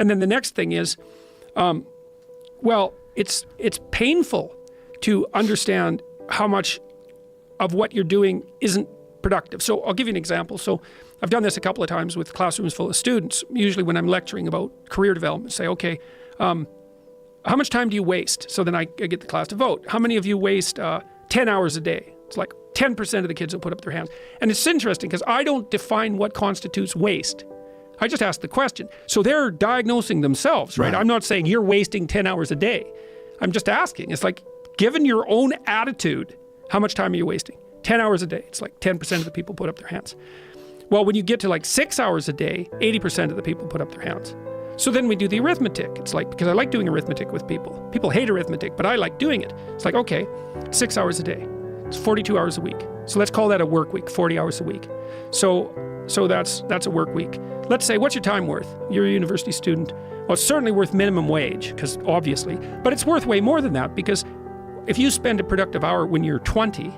And then the next thing is, well, it's painful to understand how much of what you're doing isn't productive. So I'll give you an example. So I've done this a couple of times with classrooms full of students, usually when I'm lecturing about career development. Say, okay, how much time do you waste? So then I get the class to vote. How many of you waste 10 hours a day? It's like 10% of the kids will put up their hands. And it's interesting because I don't define what constitutes waste. I just ask the question. So they're diagnosing themselves, right? I'm not saying you're wasting 10 hours a day. I'm just asking. It's like, given your own attitude, how much time are you wasting? 10 hours a day. It's like 10% of the people put up their hands. Well, when you get to like 6 hours a day, 80% of the people put up their hands. So then we do the arithmetic. It's like, because I like doing arithmetic with people. People hate arithmetic, but I like doing it. It's like, okay, 6 hours a day. It's 42 hours a week. So let's call that a work week, 40 hours a week. So that's a work week. Let's say, what's your time worth? You're a university student. Well, it's certainly worth minimum wage, because obviously, but it's worth way more than that, because if you spend a productive hour when you're 20,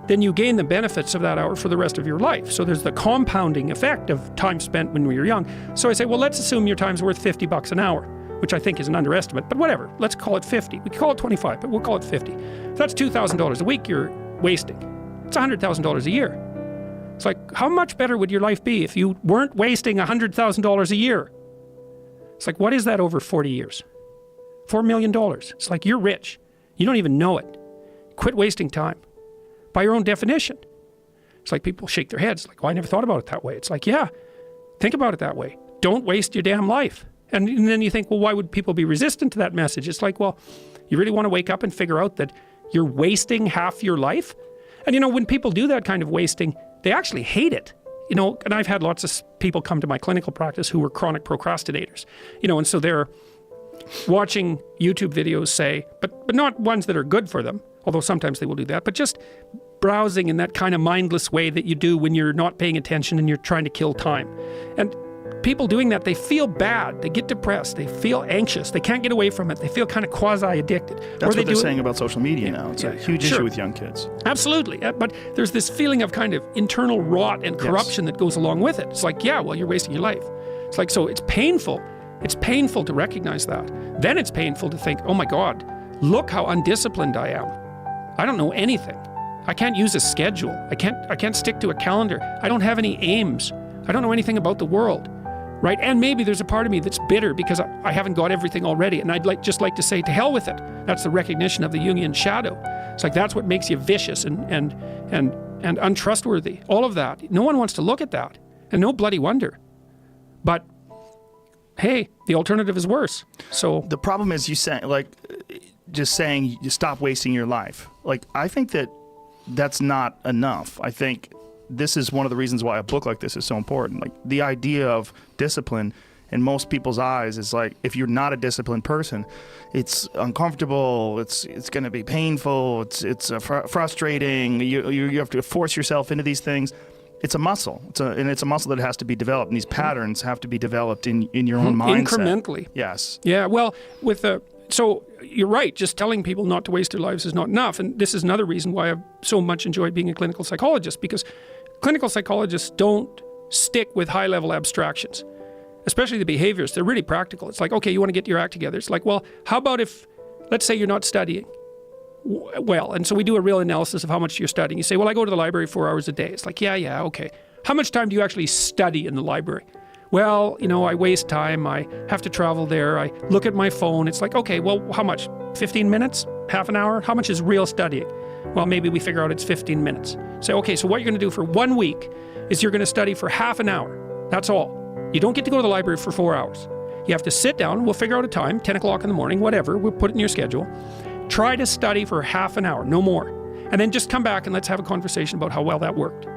then you gain the benefits of that hour for the rest of your life. So there's the compounding effect of time spent when we were young. So I say, well, let's assume your time's worth $50 an hour, which I think is an underestimate, but whatever. Let's call it 50. We could call it 25, but we'll call it 50. So that's $2,000 a week you're wasting. It's $100,000 a year. It's like, how much better would your life be if you weren't wasting $100,000 a year? It's like, what is that over 40 years? $4 million. It's like, you're rich. You don't even know it. Quit wasting time. By your own definition. It's like people shake their heads, like, oh, I never thought about it that way. It's like, yeah, think about it that way. Don't waste your damn life. And then you think, well, why would people be resistant to that message? It's like, well, you really want to wake up and figure out that you're wasting half your life? And you know, when people do that kind of wasting, they actually hate it. You know, and I've had lots of people come to my clinical practice who were chronic procrastinators. You know, and so they're watching YouTube videos, say, but not ones that are good for them, although sometimes they will do that, but just browsing in that kind of mindless way that you do when you're not paying attention and you're trying to kill time. And people doing that, they feel bad, they get depressed, they feel anxious, they can't get away from it, they feel kind of quasi-addicted. That's what they're saying about social media now. It's a huge issue with young kids. Absolutely, but there's this feeling of kind of internal rot and corruption that goes along with it. It's like, yeah, well, you're wasting your life. It's like, so it's painful. It's painful to recognize that. Then it's painful to think, oh my God, look how undisciplined I am. I don't know anything. I can't use a schedule. I can't stick to a calendar. I don't have any aims. I don't know anything about the world, right? And maybe there's a part of me that's bitter because I haven't got everything already. And I'd just like to say, to hell with it. That's the recognition of the Jungian shadow. It's like, that's what makes you vicious and untrustworthy. All of that. No one wants to look at that. And no bloody wonder. But hey, the alternative is worse. So the problem is you saying you stop wasting your life. Like, I think that's not enough. I think this is one of the reasons why a book like this is so important. Like, the idea of discipline in most people's eyes is like, if you're not a disciplined person, it's uncomfortable, it's going to be painful, it's frustrating, you have to force yourself into these things. It's a muscle. It's a muscle that has to be developed, and these patterns have to be developed in your own mindset. Incrementally. Yes. Yeah, well, so you're right, just telling people not to waste their lives is not enough. And this is another reason why I've so much enjoyed being a clinical psychologist, because clinical psychologists don't stick with high-level abstractions, especially the behaviors. They're really practical. It's like, okay, you want to get your act together. It's like, well, how about if, let's say you're not studying well, and so we do a real analysis of how much you're studying. You say, well, I go to the library 4 hours a day. It's like, yeah, okay. How much time do you actually study in the library? Well, you know, I waste time. I have to travel there. I look at my phone. It's like, okay, well, how much? 15 minutes? Half an hour? How much is real studying? Well, maybe we figure out it's 15 minutes. Say, okay, so what you're going to do for 1 week is you're going to study for half an hour. That's all. You don't get to go to the library for 4 hours. You have to sit down. We'll figure out a time, 10 o'clock in the morning, whatever. We'll put it in your schedule. Try to study for half an hour, no more. And then just come back and let's have a conversation about how well that worked.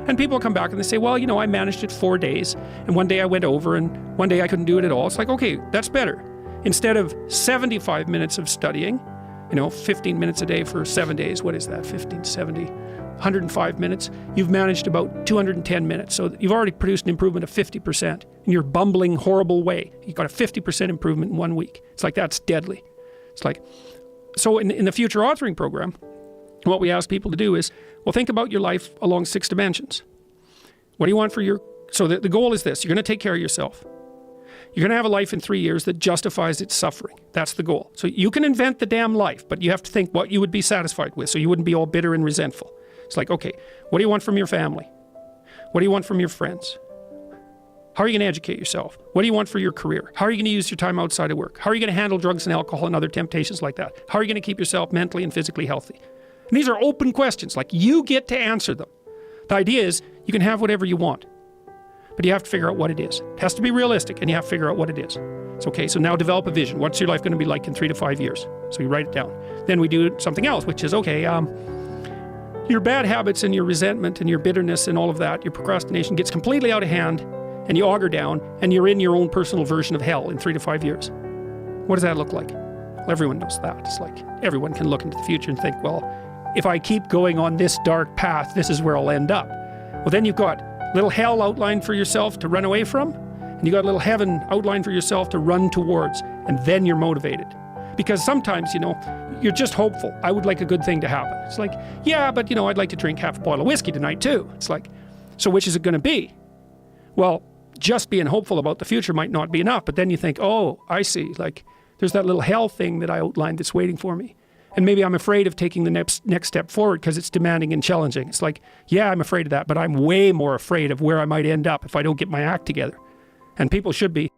And people come back and they say, well, you know, I managed it 4 days, and one day I went over, and one day I couldn't do it at all. It's like, okay, that's better. Instead of 75 minutes of studying, you know, 15 minutes a day for 7 days, what is that, 15, 70, 105 minutes, you've managed about 210 minutes. So you've already produced an improvement of 50% in your bumbling, horrible way. You got a 50% improvement in 1 week. It's like, that's deadly. It's like, so in the future authoring program, what we ask people to do is, well, think about your life along 6 dimensions. What do you want for your, so the goal is this, you're going to take care of yourself. You're going to have a life in 3 years that justifies its suffering. That's the goal. So you can invent the damn life, but you have to think what you would be satisfied with so you wouldn't be all bitter and resentful. It's like, okay, what do you want from your family? What do you want from your friends? How are you going to educate yourself? What do you want for your career? How are you going to use your time outside of work? How are you going to handle drugs and alcohol and other temptations like that? How are you going to keep yourself mentally and physically healthy? And these are open questions. Like, you get to answer them. The idea is you can have whatever you want, but you have to figure out what it is. It has to be realistic, and you have to figure out what it is. It's okay, so now develop a vision. What's your life going to be like in 3 to 5 years? So you write it down. Then we do something else, which is, okay, your bad habits and your resentment and your bitterness and all of that, your procrastination gets completely out of hand, and you auger down, and you're in your own personal version of hell in 3 to 5 years. What does that look like? Well, everyone knows that. It's like everyone can look into the future and think, well, if I keep going on this dark path, this is where I'll end up. Well, then you've got little hell outlined for yourself to run away from, and you got a little heaven outlined for yourself to run towards, and then you're motivated. Because sometimes, you're just hopeful. I would like a good thing to happen. It's like, yeah, but I'd like to drink half a bottle of whiskey tonight too. It's like, so which is it going to be? Well, just being hopeful about the future might not be enough, but then you think, oh, I see, like, there's that little hell thing that I outlined that's waiting for me. And maybe I'm afraid of taking the next step forward because it's demanding and challenging. It's like, yeah, I'm afraid of that, but I'm way more afraid of where I might end up if I don't get my act together. And people should be.